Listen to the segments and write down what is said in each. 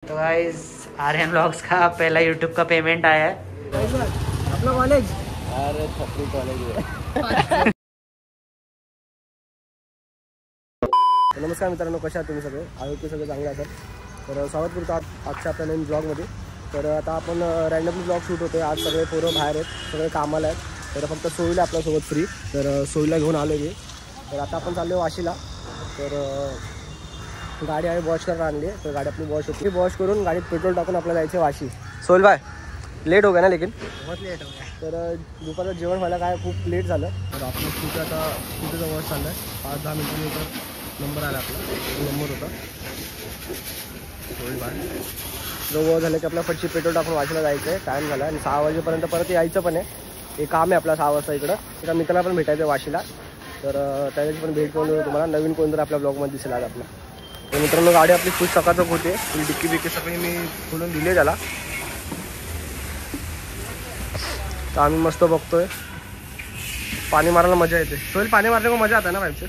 तो guys Aryan vlogs का पहला यूट्यूब का पेमेंट आया है। अपना कॉलेज अरे छपरी कॉलेज आहे। नमस्कार मित्रांनो, कशा आहात तुम्ही सगळे? आरोग्य सगळे चांगले असेल तर स्वागत करतो आजच्या आपल्या नवीन ब्लॉगमध्ये। तर आता आपण रँडमली ब्लॉग शूट होतो। आज सगळे पोरं बाहेर आहेत, सगळे कामाला आहेत। तर फक्त सोयीला आपल्यासोबत फ्री, तर सोयीला घेऊन आलो मी। तर आता आपण चाललो वाशीला। तर गाडी आहे वॉश करायला आणली आहे, तर गाडी आपली वॉश होती। वॉश करून गाडीत पेट्रोल टाकून आपल्याला जायचं वाशी। सोहेल भाई लेट हो गया ना, लेकिन बहुत लेट हो गया। तर दुपारचं जेवण व्हायला काय खूप लेट झालं। तर आपलं स्कूटर आता स्कूटरचा वॉश चालला आहे। 5-10 मिनिटांनी नंबर आला, आपला नंबर होता सोहेल भाई। जो वॉश झालं की आपल्या फटची पेट्रोल टाकून वाशीला जायचं आहे। टाईम झाला आणि 6 वाजेपर्यंत परत यायचं पण आहे। हे काम आहे आपला 6 वाजता इकडं। एका मित्राला पण भेटायचं आहे वाशीला, तर त्याची पण भेट करून तुम्हाला नवीन कोणतरी आपल्या ब्लॉगमध्ये दिसेल आज आपला। तर मित्रांनो, गाडी आपली खूप सकाळचं होते। डिक्की बिक्की सगळी मी खोलून दिले त्याला। तर आम्ही मस्त बघतोय, पाणी मारायला मजा येते। सोहेल, पानी मारने को मजा आता है ना भाई से?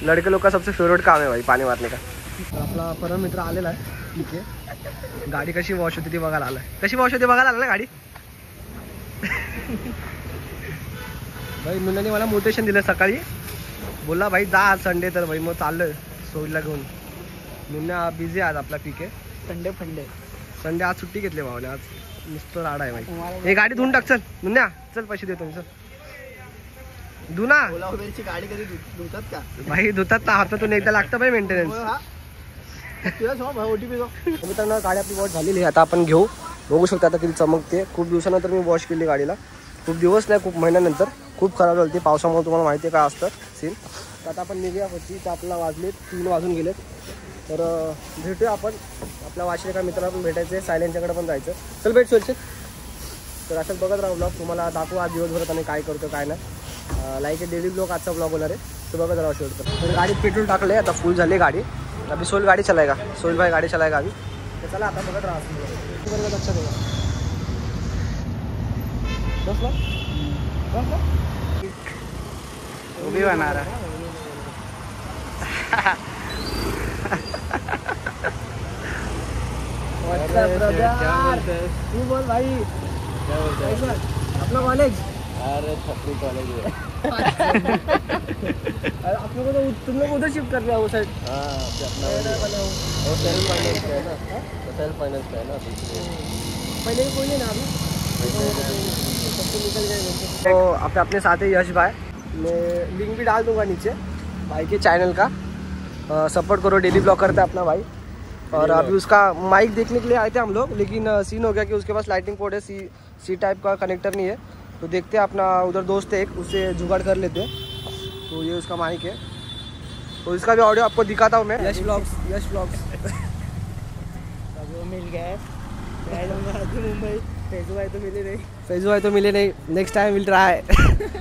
लड़के लोग का सबसे फेवरेट काम है भाई पानी मारने का। आपला परम मित्र आलेला आहे। ठीक आहे, गाडी कशी वॉश होती ती बघायला आलाय। कशी वॉश होती बघायला आला ना गाडी। भाई मुलांनी मला मोटिवेशन दिलं सकाळी, बोला भाई जा आज संडे, तर भाई मग चाललोय सोयीला घेऊन। मुन्ना बिझी आज आपला पीके संडे आज सुट्टी घेतली भावाने। आज नुसतं राडा आहे भाई। हे गाडी धुवून टाक, चल मुन्ना, चल पैसे देतो मी, चल धु ना। ओलावरची गाडी कधी धुतात का भाई धुतात ना, हातातून एकदा लागतं भाई मेंटेनन्स। मित्रांनो, गाडी आपली वॉश झालेली आहे। आता आपण घेऊ, बघू शकता आता किती चमकते। खूप दिवसानंतर मी वॉश केली गाडीला, खूप दिवस नाही, खूप महिन्यानंतर। खूप खराब झाली ती पावसामुळे, तुम्हाला माहिती आहे काय असतं सीन। तर आता आपण निघूया होती, तर आपल्याला वाजले 3 वाजून गेलेत। तर भेटूया आपण आपल्या वाशीला एका मित्राला पण भेटायचं आहे, सायलेंटच्याकडे पण जायचं। चल भेट सोयचे। तर असंच बघत राहा ब्लॉग, तुम्हाला दाखवू आज दिवसभरात आम्ही काय करतो काय नाही। लाईक डेली ब्लॉग आजचा ब्लॉग होणार आहे, तो बघत राहा शेवटपर्यंत। तर गाडीत पेट्रोल टाकले, आता फुल झाली गाडी। अभी सोहेल गाडी चलाएगा, सोहेल भाई गाडी चलाएगा अभी। तर चला आता बघत राहा, लक्षात देगा। वो भी बना रहा। तू बोल भाई, अपना कॉलेज। अरे छपरी कॉलेज आहे। आप लोगों को तुम लोग उधर शिफ्ट कर रहे हो साइड। सेल्फ फाइनेंस है ना, सेल्फ फाइनेंस है ना। पहले कोई नहीं ना अभी, सबको निकल गए। तो अपने साथ है यश भाई, मैं लिंक भी डाल दूंगा नीचे भाई के चैनल का। सपोर्ट करो, डेली ब्लॉग करता है अपना भाई। और अभी उसका माइक देखने के लिए आए थे हम लोग, लेकिन सीन हो गया कि उसके पास लाइटिंग पोर्ट है, सी टाइप का कनेक्टर नहीं है। तो देखते हैं, अपना उधर दोस्त है एक, उससे जुगाड़ कर लेते हैं। तो ये उसका माइक है, तो इसका भी ऑडियो आपको दिखाता हूँ मैं। यश ब्लॉग्स वो मिल गए मुंबई। फैजू भाई तो मिले नहीं, next time will try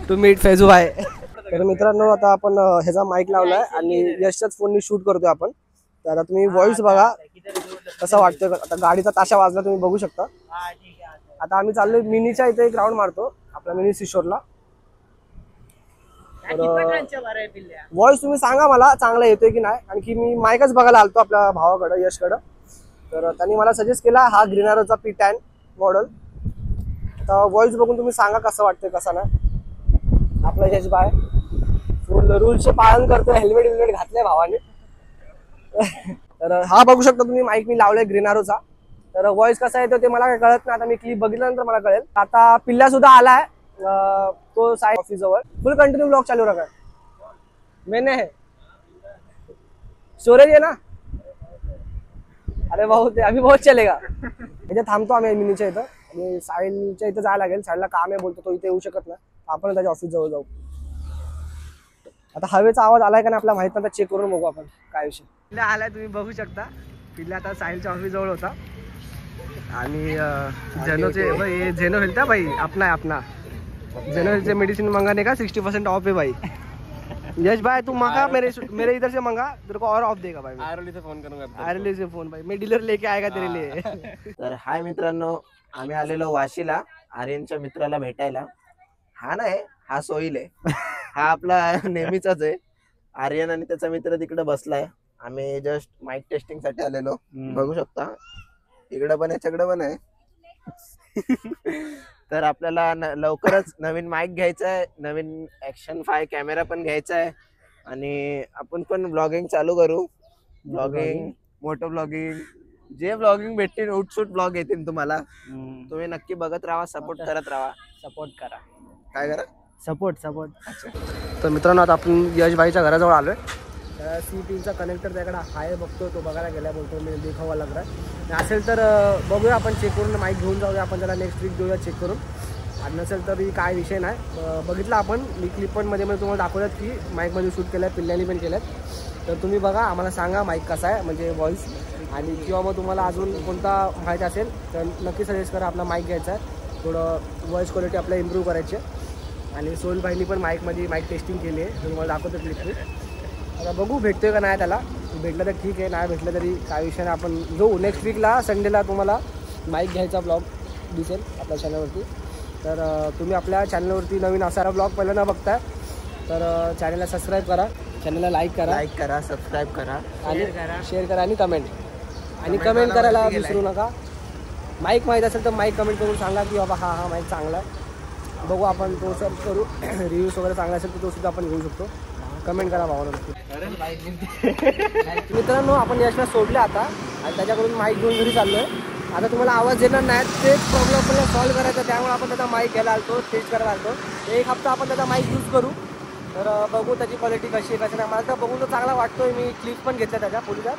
to meet Faizu भाई। तर मित्रांनो, आता आपण ह्याचा माईक लावलाय आणि यशच्याच फोननी शूट करतोय आपण। तर आता तुम्ही व्हॉइस बघा कसा वाटतोय। आता गाडीचा ताशा वाजला, तुम्ही बघू शकता। आता आम्ही चाललोय मिनीच्या इथे एक राऊंड मारतो, आपल्या मिनी सिशोरला। व्हॉइस तुम्ही सांगा मला चांगला येतोय की नाही, आणखी मी माईकच बघायला आलतो आपल्या भावाकडं यशकडं। तर त्यांनी मला सजेस्ट केला हा ग्रीन एरोचा P10 मॉडेल। आता व्हॉइस बघून तुम्ही सांगा कसं वाटतंय कसं नाही। आपला यश भाई फुल रूलचे पालन करतोय, हेल्मेट घातलंय भावाने। तर हा बघू शकता तुम्ही, माईक मी लावलाय ग्रीन एरोचा। तर व्हॉइस कसा येतो ते मला काय कळत नाही, आता मी क्लिप बघितल्यानंतर मला कळेल। आता पिल्ला सुद्धा आलाय, तो साइड ऑफिस जवळ। फुल कंटिन्यू ब्लॉग चालू रखा है मैंने है। स्टोरेज है ना, अरे बहुत अभी बहुत चलेगा। इथे थांबतो आम्ही मिनीच्या इथं, आणि साहिलच्या इथं जायला लागेल। साहिलला काम आहे बोलतो, तो इथे येऊ शकत नाही, आपण त्याच्या ऑफिस जवळ जाऊ। आता हवेचा आवाज आलाय का नाही आपल्याला माहित नाही, चेक करून बघू आपण काय विषय। पिल्ला आलाय, तुम्ही बघू शकता। पिल्ला आता साहिलच्या ऑफिस जवळ होता, आणि झेनोचे झेनो हेल्थ है भाई, अपना है अपना। झेनो हेल्थ से मेडिसिन मंगाने का 60% ऑफ है भाई। यश भाई तू मंगा, मेरे इधर से मंगा, तेरे को और ऑफ देगा भाई। आयरली से फोन करूंगा, आयरली से फोन भाई, मैं डीलर लेके आएगा तेरे लिए। तर हाय मित्रांनो, आम्ही आलेलो वाशीला आर्यनच्या मित्राला भेटायला। हा नाही, हा सोहिल आहे, हा आपला नेहमीचाच आहे। आर्यन आणि त्याचा मित्र तिकडे बसलाय। आम्ही जस्ट माईक टेस्टिंग साठी आलेलो. बघू शकता इकडं पण आहे सगळं पण आहे. तर आपल्याला लवकरच नवीन माईक घ्यायचा आहे, नवीन ऍक्शन 5 कॅमेरा पण घ्यायचा आहे आणि आपण पण ब्लॉगिंग चालू करू. ब्लॉगिंग, मोठं ब्लॉगिंग, जे ब्लॉगिंग भेटतील उठसूट ब्लॉग येतील तुम्हाला. तुम्ही नक्की बघत राहा, सपोर्ट करत राहा. सपोर्ट करा. काय करा? सपोर्ट. तर मित्रांनो आता आपण यश भाईच्या घराजवळ आलोय. C3चा कनेक्टर त्याकडे आहे, बघतो तो बघायला गेला, बोलतो मी देखावा लागला असेल तर बघूया आपण चेक करून माईक घेऊन जाऊया आपण त्याला नेक्स्ट वीक देऊया चेक करून. आणि नसेल तरी काय विषय नाही. बघितलं आपण मी क्लिप पण मध्ये तुम्हाला दाखवतात की माईकमध्ये शूट केलं आहे, पिल्ल्यांनी पण केलं आहे. तर तुम्ही बघा, आम्हाला सांगा माईक कसा आहे म्हणजे व्हॉईस, आणि किंवा मग तुम्हाला अजून कोणता माहिती असेल तर नक्की सजेस्ट करा. आपला माईक घ्यायचा आहे, थोडं व्हॉईस क्वालिटी आपल्याला इम्प्रूव्ह करायची आहे. आणि सोहेल भाईनी पण माईकमध्ये माईक टेस्टिंग केली आहे, तुम्हाला दाखवतो क्लिप. आता बघू भेटतोय का नाही त्याला. भेटलं तर ठीक आहे, नाही भेटलं तरी काय विषय नाही. आपण जाऊ नेक्स्ट वीकला संडेला तुम्हाला माईक घ्यायचा ब्लॉग दिसेल आपल्या चॅनलवरती. तर तुम्ही आपल्या चॅनलवरती नवीन असा ब्लॉग पहिल्यांदा बघताय तर चॅनलला सबस्क्राईब करा, चॅनलला लाईक करा, सबस्क्राईब करा आणि शेअर करा आणि कमेंट करायला विसरू नका. माईक माहीत असेल तर माईक कमेंट करून सांगा की बाबा हा माईक चांगला आहे. बघू आपण तो सर्च करू, रिव्ह्यूज वगैरे चांगला असेल तर तो सुद्धा आपण घेऊ शकतो. कमेंट करा भावाला नक्की. मित्रांनो आपण यशला सोडले आता आणि त्याच्याकडून माईक घेऊन घरी चाललोय. आता तुम्हाला आवाज येणार नाही, तेच प्रॉब्लेम आपल्याला सॉल्व्ह करायचा, त्यामुळे आपण त्याचा माईक घ्यायला आलतो, टेस्ट करायला आलतो. 1 हप्ता आपण त्याचा माईक यूज करू. तर बघू त्याची क्वालिटी कशी आहे कशी नाही. मला तर बघून तर चांगला वाटतोय. मी क्लिप पण घेतल्या त्याच्या पुढच्या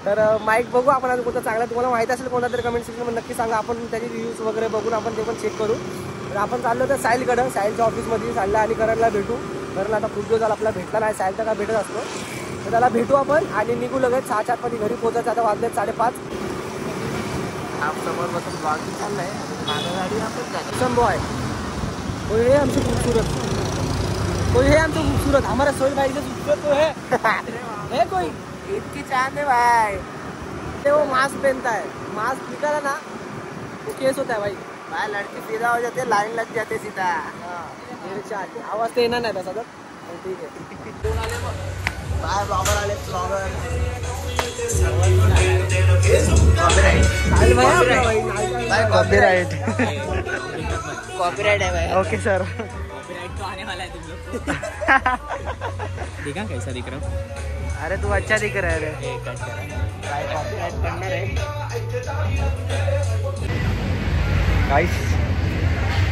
तर माईक बघू आपण अजून कोणता चांगला तुम्हाला माहिती असेल कोणता तरी कमेंट सेक्शनमध्ये नक्की सांगा. आपण त्याची रिव्ह्यूज वगैरे बघून आपण ते पण चेक करू. तर आपण चाललो तर साहिलकडं, साहिलच्या ऑफिसमध्ये चाललं आणि करणला भेटू. कारण आता खूप दिवस झाला आपल्याला भेटला नाही, साहिल तर काय भेटत असतो. तर त्याला भेटू आपण आणि निघू लगेच 6च्या आतमध्ये घरी पोहोचायचं. आता वाजले 5:30. समोर बसून ब्लॉगिंग चाललंय, माझ्या गाडी आपण संभव आहे. कोई है हमसे खूबसूरत, कोई है हमसे खूबसूरत, हमारा सोहेल भाई से खूबसूरत तो है कोई. इतकी चांद है भाई. वो मास्क पहनता है, मास्क निकाला ना वो केस होता है भाई. भाई लड़की सीधा हो जाते, लाइन लग जाते सीधा. मेरे चार आवाज तो येणार नाही तसा तर ठीक आहे. बाय ब्लॉगर आले, ब्लॉगर. कॉपीराइट कॉपीराइट है भाई. Okay sir. कॉपीराइट तो आने वाला है तुम लोग को. देखा कैसा दिख रहा हूँ? अरे तू अच्छा दिख रहा है रे. भाई कॉपीराइट करणार आहे.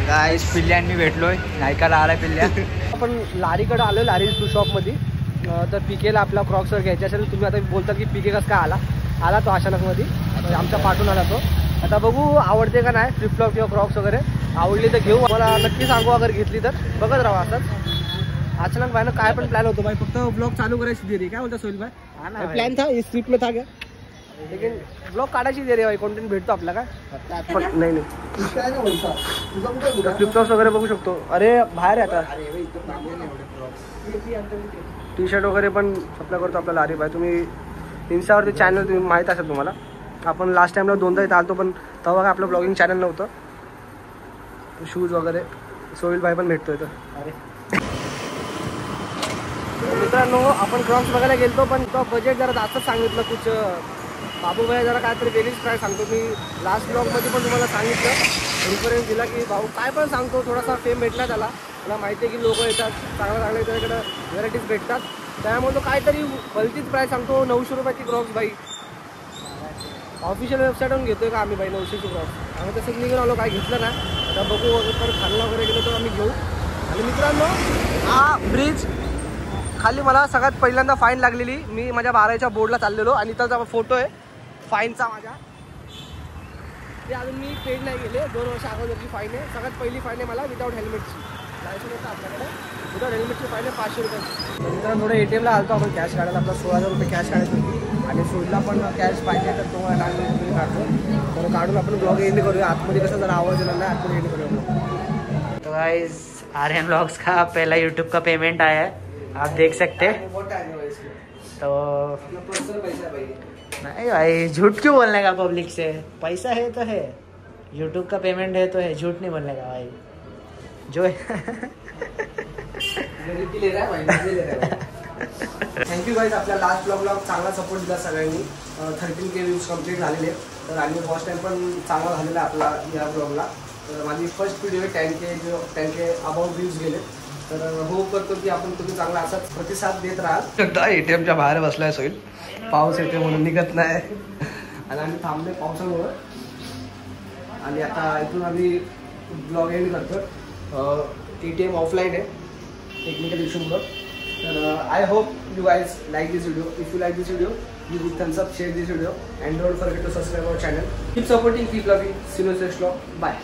गाईस पिल्ल्यांनी भेटलोय, नायकाला आलाय पिल्ल्या. आपण लारीकडे आलो, लारी शॉपमध्ये. तर पीकेला आपला क्रॉक्स घ्यायचे असेल, तुम्ही आता बोलता की पीके कसं काय आला तो अचानकमध्ये आमच्या पाठून आला तो. आता बघू आवडते का नाही फ्लिपफ्लॉप किंवा क्रॉक्स वगैरे. आवडली तर घेऊ, मला नक्की सांगू अगर घेतली तर. बघत राहा असंच. अचानक भाई ना काय पण प्लान होतो भाई, फक्त ब्लॉग चालू करायची देरी. काय बोलता सोहेल भाई? प्लान था इस ट्रिप में था क्या, लेकिन ब्लॉग काढायची देरी भाई, कंटेंट भेटतो आपला काय. नाही फ्लिपफ्लॉप्स वगैरे बघू शकतो. अरे बाहेर आता टी शर्ट वगैरे पण सप्लाय करतो आपल्याला. अरे भाई तुम्ही इन्स्टावरती चॅनल तुम्ही माहीत असेल तुम्हाला. आपण लास्ट टाइमला 2दा इथं आलतो पण तेव्हा काय आपलं ब्लॉगिंग चॅनल नव्हतं. शूज वगैरे सोहेल भाई पण भेटतोय तर. अरे मित्रांनो आपण क्रॉक्स बघायला गेलतो पण तो बजेट जरा जास्तच सांगितलं. कुछ बाबू भाई जरा काहीतरी वेगळीच प्राईस सांगतो. मी लास्ट ब्लॉगमध्ये पण तुम्हाला सांगितलं, रिफरन्स दिला की भाऊ काय पण सांगतो, थोडासा फेम भेटला त्याला. मला माहिती आहे की लोक येतात चांगल्या त्याच्याकडे व्हरायटीज भेटतात, त्यामुळे तो काहीतरी भलतीच प्राईस सांगतो. 900 रुपयाची क्रॉक्स भाई. ऑफिशियल वेबसाईटवरून घेतोय का आम्ही भाई 900ची क्रॉक्स. आम्ही तसंच निघून आलो, काय घेतलं ना. आता बघू वगैरे परत खाल्ला वगैरे गेलो तर आम्ही घेऊ. आणि मित्रांनो हा ब्रिज खाली मला सगळ्यात पहिल्यांदा फाईन लागलेली. मी माझ्या 12च्या बोर्डला चाललेलो आणि त्याचा फोटो आहे फाईनचा माझ्या. ते अजून मी पेड नाही गेले, 2 वर्ष अगोदरची फाईन आहे. सगळ्यात पहिली फाईन आहे मला विदाऊट हेल्मेटची. लायसन होतं आपल्याकडे, विदाऊट हेल्मेटची फाईन आहे 500 रुपयाची. नंतर थोडं ATMला आलतो आपण कॅश काढायला. आपला 16,000 रुपये कॅश काढायची होती आणि सोडला पण कॅश पाहिजे तर तो तुम्ही काढतो. तर काढून आपण ब्लॉग एंड करूया. आतमध्ये कसं जरा आवाज येणार नाही, आतमध्ये एंड करूया. तो गाइस आर्यन व्लॉग्स का पहला यूट्यूब का पेमेंट आया है, आप देख सकते हैं. तो नहीं भाई झूठ क्यों बोलने का पब्लिक से. पैसा है तो है, यूट्यूब का पेमेंट है तो है, झूठ नहीं बोलने का भाई. जो है थँक्यू गाईज. आपल्या लास्ट ब्लॉगला चांगला सपोर्ट दिला सगळ्यांनी. 13K व्ह्यूज कंप्लीट झालेले. तर आणि वॉच टाईम पण चांगला झालेला आहे आपला या ब्लॉगला. तर माझी first video 10K about views गेले. तर होप करतो की आपण तुम्ही चांगला असाच प्रतिसाद देत राहाल. एकदा ATMच्या बाहेर बसलाय सोईल. पाऊस येते म्हणून निघत नाही आणि आम्ही थांबले पावसामुळं. आणि आता इथून आम्ही ब्लॉग एंड करतो. ATM ऑफलाईन आहे टेक्निकल इश्यूमुळं. तर I hope you guys like this video. If you like this video, give it thumbs up, share this video, and don't forget to subscribe our channel. Keep supporting, keep loving. See you next vlog. Bye.